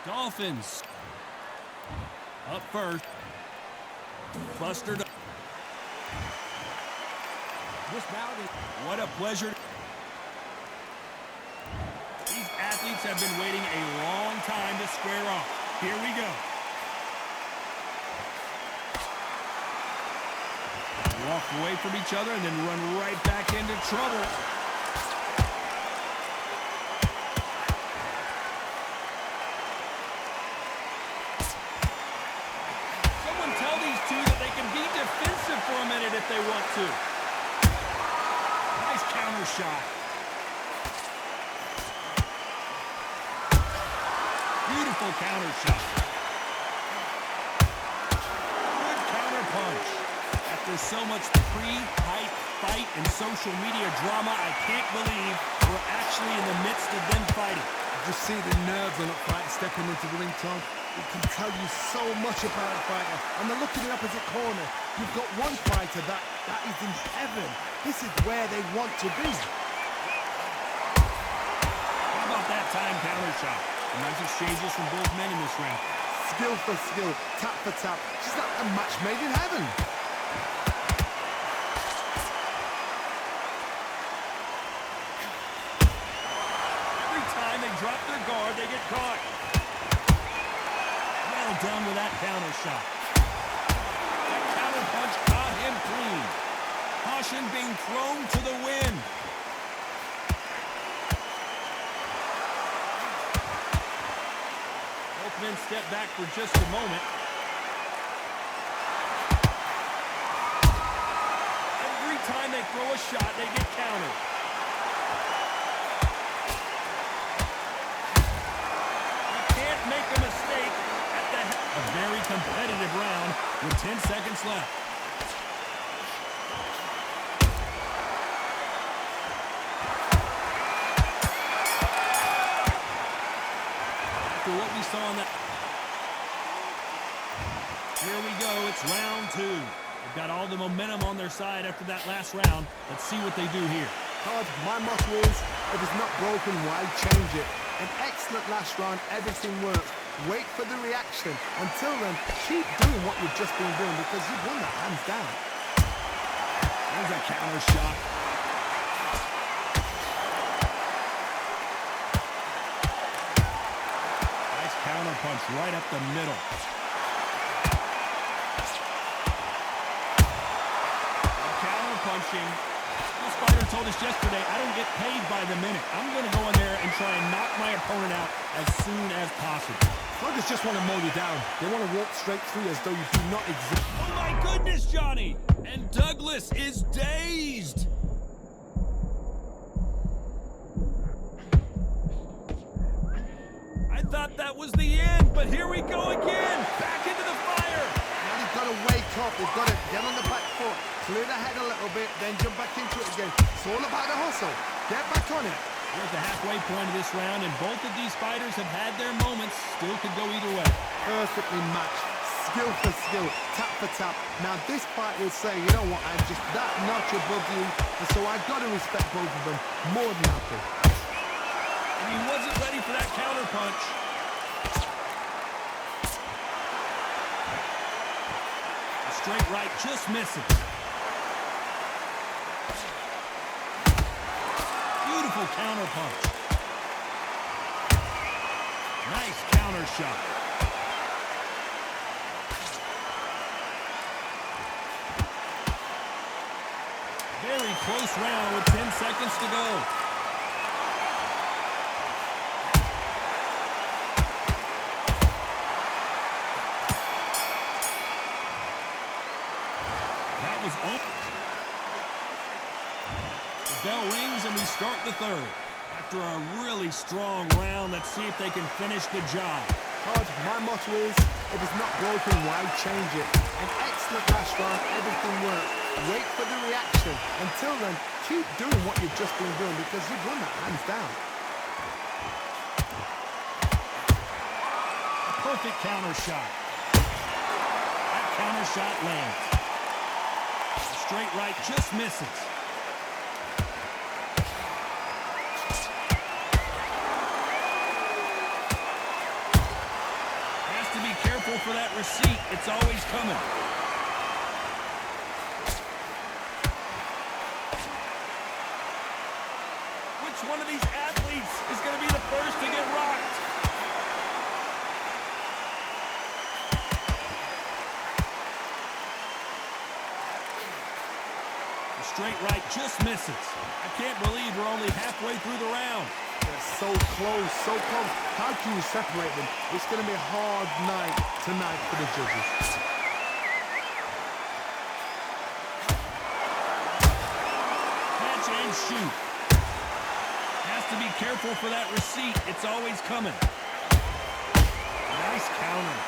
Dolphins. Up first. Buster. Dismounted. What a pleasure. These athletes have been waiting a long time to square off. Here we go. Walk away from each other and then run right back into trouble. Someone tell these two that they can be defensive for a minute if they want to. Nice counter shot. Beautiful counter shot. Good counter punch. After so much pre-hype fight and social media drama, I can't believe we're actually in the midst of them fighting. Just see the nerves on that fight stepping into the ring, Tom. It can tell you so much about a fighter. And the look in the opposite corner. You've got one fighter that is in heaven. This is where they want to be. How about that time counter shot? Nice exchanges from both men in this round. Skill for skill, tap for tap. She's like a match made in heaven. Every time they drop their guard, they get caught. Well done with that counter shot. That counter punch caught him clean. Caution being thrown to the wind. Both men step back for just a moment. Every time they throw a shot, they get countered. You can't make a mistake at the head. A very competitive round with 10 seconds left. What we saw in that. Here we go. It's round two. They've got all the momentum on their side after that last round. Let's see what they do here. Todd, my motto is, if it's not broken, why change it? An excellent last round. Everything works. Wait for the reaction. Until then, keep doing what you've just been doing because you've won that hands down. There's a counter shot. Counter punch right up the middle. Counter punching. This fighter told us yesterday, I don't get paid by the minute. I'm going to go in there and try and knock my opponent out as soon as possible. Fighters just want to mow you down. They want to walk straight through as though you do not exist. Oh my goodness, Johnny! And Douglas is dazed. I thought that was the end, but here we go again. Back into the fire. Now they've got to wake up. They've got to get on the back foot, clear the head a little bit, then jump back into it again. It's all about the hustle. Get back on it. We're at the halfway point of this round, and both of these fighters have had their moments. Still could go either way. Perfectly matched. Skill for skill, tap for tap. Now this fight will say, you know what, I'm just that notch above you, and so I've got to respect both of them more than happy. And he wasn't ready for that counter punch. A straight right just misses. Beautiful counter punch. Nice counter shot. Very close round with 10 seconds to go. That was open. The bell rings and we start the third. After a really strong round, let's see if they can finish the job. Todd, my motto is, if it's not broken, why change it? An excellent last round, everything works. Wait for the reaction. Until then, keep doing what you've just been doing because you've won that hands down. A perfect counter shot. That counter shot lands. A straight right just misses. receipt. It's always coming. Which one of these athletes is going to be the first to get rocked? The straight right just misses. I can't believe we're only halfway through the round. They're so close, so close. How can you separate them? It's going to be a hard night tonight for the judges. Catch and shoot. Has to be careful for that receipt. It's always coming. Nice counter.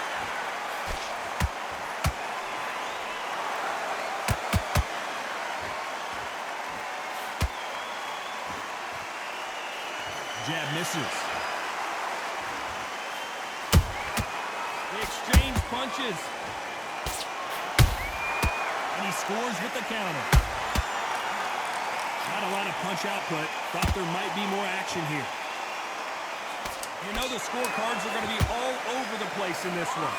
Jab misses. They exchange punches. And he scores with the counter. Not a lot of punch output. Thought there might be more action here. You know the scorecards are going to be all over the place in this one.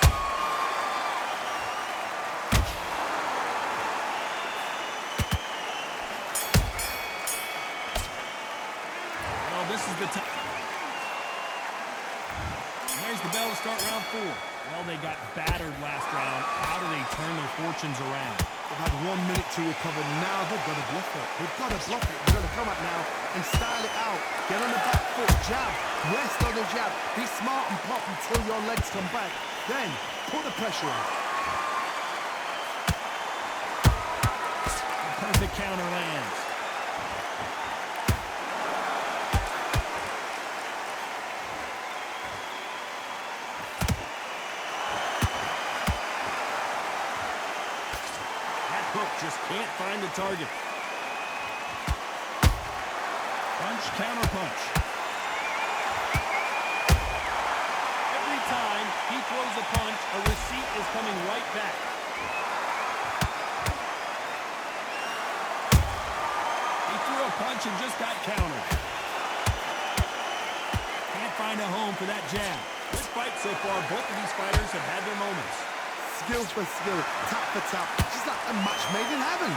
Well, this is the time. There's the bell to start round 4. Well, they got battered last round. How do they turn their fortunes around? They've had 1 minute to recover. Now they've got to bluff it. They've got to bluff it. They've got to come up now and style it out. Get on the back foot, jab, rest on the jab. Be smart and pop until your legs come back. Then put the pressure on. The perfect counter lands. Just can't find the target. Punch, counter punch. Every time he throws a punch, a receipt is coming right back. He threw a punch and just got countered. Can't find a home for that jab. This fight so far, both of these fighters have had their moments. Skill for skill, tap for tap. Just like a match made in heaven.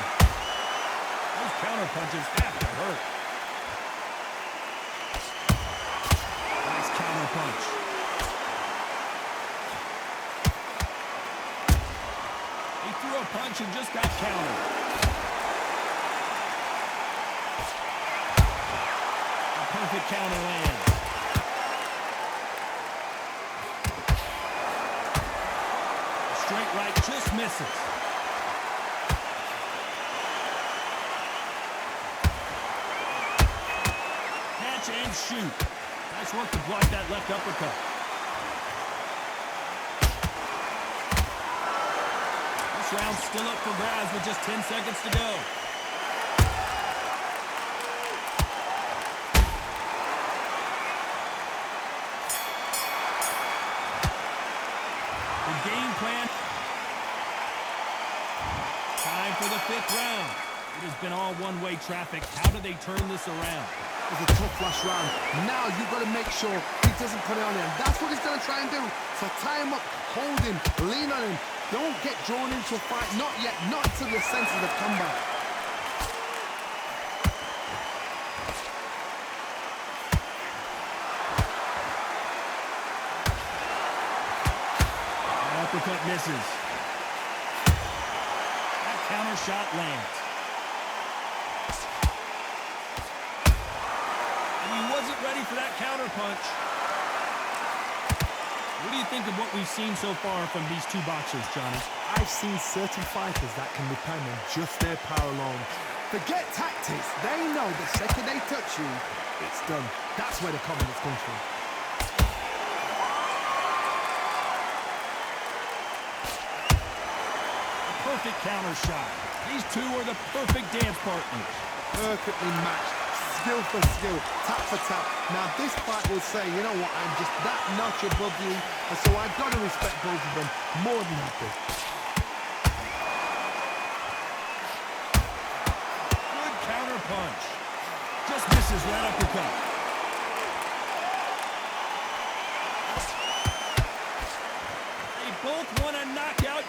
Those counter punches have to hurt. Nice counter punch. He threw a punch and just got countered. A perfect counter lands. Straight right just misses. Catch and shoot. Nice work to block that left uppercut. This round's still up for grabs with just 10 seconds to go. The game plan. Time for the 5th round. It has been all one-way traffic. How do they turn this around? It was a tough last round. Now you've got to make sure he doesn't put it on him. That's what he's going to try and do. So tie him up, hold him, lean on him. Don't get drawn into a fight. Not yet. Not until your senses have come back. Uppercut misses. That counter shot lands. And he wasn't ready for that counter punch. What do you think of what we've seen so far from these two boxers, Johnny? I've seen certain fighters that can depend on just their power alone. Forget tactics. They know the second they touch you, it's done. That's where the confidence comes from. Perfect counter shot. These two are the perfect dance partners. Perfectly matched. Skill for skill, tap for tap. Now this fight will say, you know what, I'm just that notch above you, and so I've got to respect both of them more than happy. Good counter punch. Just misses that uppercut. They both want a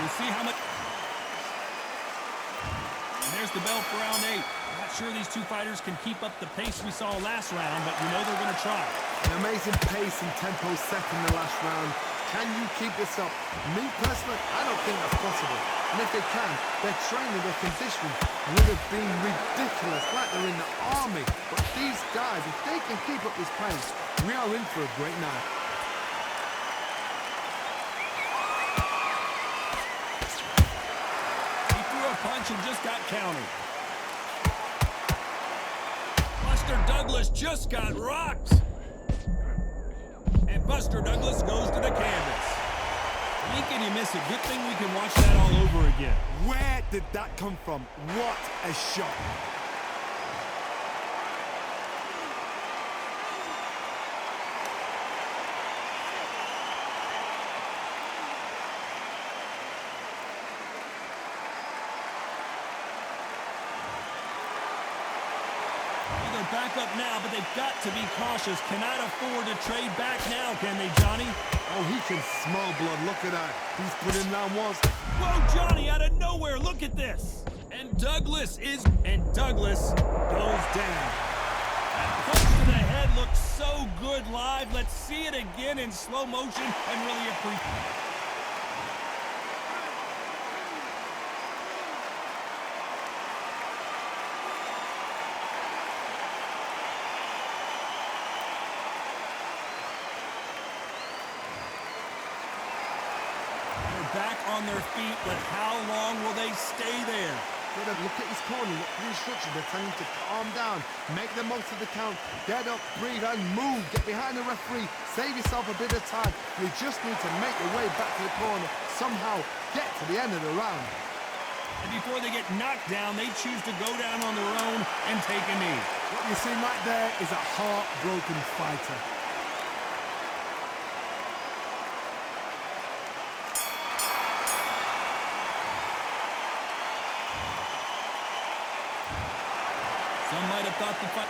We'll see how much... And there's the bell for round 8. Not sure these two fighters can keep up the pace we saw last round, but you know they're going to try. An amazing pace and tempo set in the last round. Can you keep this up? Me personally, I don't think that's possible. And if they can, their training, their conditioning would have been ridiculous, like they're in the army. But these guys, if they can keep up this pace, we are in for a great night. He threw a punch and just got countered. Buster Douglas just got rocked. And Buster Douglas goes to the canvas. When can you miss it? Good thing we can watch that all over again. Where did that come from? What a shot. They're back up now, but they've got to be cautious. Cannot afford to trade back now, can they, Johnny? Oh, he can smell blood. Look at that. He's putting down once. Whoa, Johnny, out of nowhere. Look at this. And Douglas goes down. That punch to the head looks so good live. Let's see it again in slow motion and really appreciate it. Back on their feet, but how long will they stay there? Look at his corner, look at the instructions. They're telling him to calm down, make the most of the count, get up, breathe, and move. Get behind the referee, save yourself a bit of time. You just need to make your way back to the corner, somehow get to the end of the round. And before they get knocked down, they choose to go down on their own and take a knee. What you see right there is a heartbroken fighter. Some might have thought the fight...